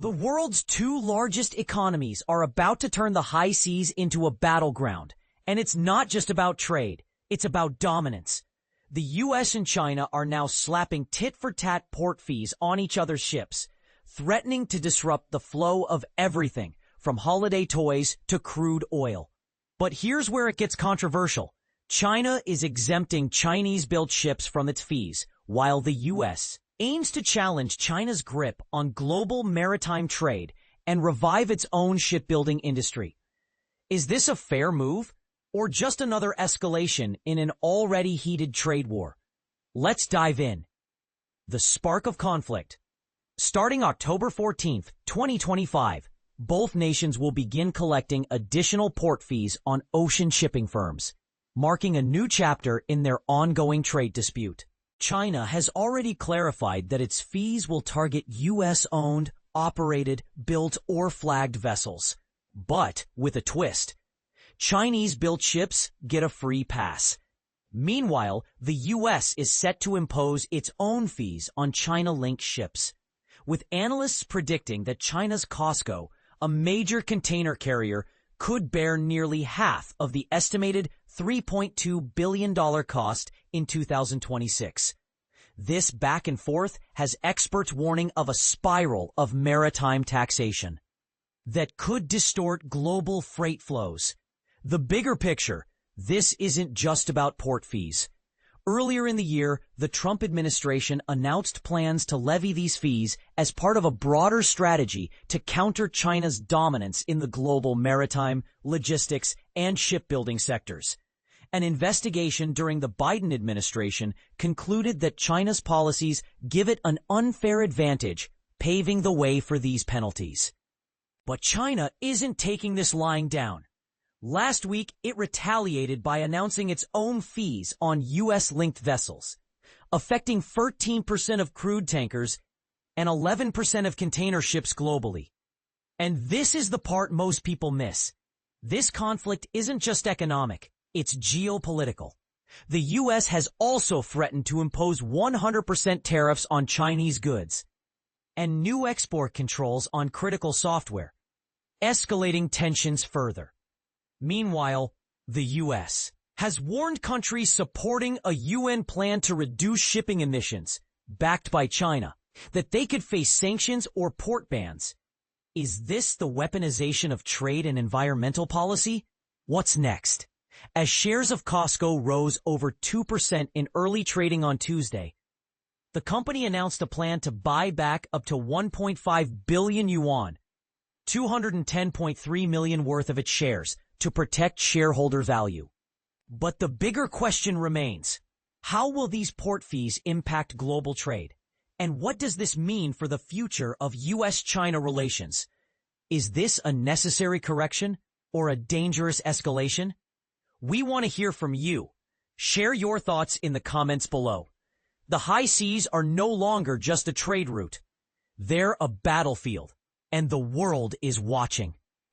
The world's two largest economies are about to turn the high seas into a battleground. And it's not just about trade, it's about dominance. The US and China are now slapping tit-for-tat port fees on each other's ships, threatening to disrupt the flow of everything from holiday toys to crude oil. But here's where it gets controversial. China is exempting Chinese-built ships from its fees, while the US aims to challenge China's grip on global maritime trade and revive its own shipbuilding industry. Is this a fair move, or just another escalation in an already heated trade war? Let's dive in. The spark of conflict. Starting October 14th, 2025, both nations will begin collecting additional port fees on ocean shipping firms, marking a new chapter in their ongoing trade dispute. China has already clarified that its fees will target US-owned, operated, built, or flagged vessels. But with a twist. Chinese-built ships get a free pass. Meanwhile, the US is set to impose its own fees on China-linked ships, with analysts predicting that China's COSCO, a major container carrier, could bear nearly half of the estimated $3.2 billion cost in 2026. This back and forth has experts warning of a spiral of maritime taxation that could distort global freight flows. The bigger picture, this isn't just about port fees. Earlier in the year, the Trump administration announced plans to levy these fees as part of a broader strategy to counter China's dominance in the global maritime, logistics, and shipbuilding sectors. An investigation during the Biden administration concluded that China's policies give it an unfair advantage, paving the way for these penalties. But China isn't taking this lying down. Last week, it retaliated by announcing its own fees on US-linked vessels, affecting 13% of crude tankers and 11% of container ships globally. And this is the part most people miss. This conflict isn't just economic, it's geopolitical. The US has also threatened to impose 100% tariffs on Chinese goods and new export controls on critical software, escalating tensions further. Meanwhile, the U.S. has warned countries supporting a UN plan to reduce shipping emissions, backed by China, that they could face sanctions or port bans. Is this the weaponization of trade and environmental policy? What's next? As shares of COSCO rose over 2% in early trading on Tuesday, the company announced a plan to buy back up to 1.5 billion yuan, $210.3 million worth of its shares, to protect shareholder value. But the bigger question remains, how will these port fees impact global trade? And what does this mean for the future of US-China relations? Is this a necessary correction or a dangerous escalation? We want to hear from you. Share your thoughts in the comments below. The high seas are no longer just a trade route. They're a battlefield, and the world is watching.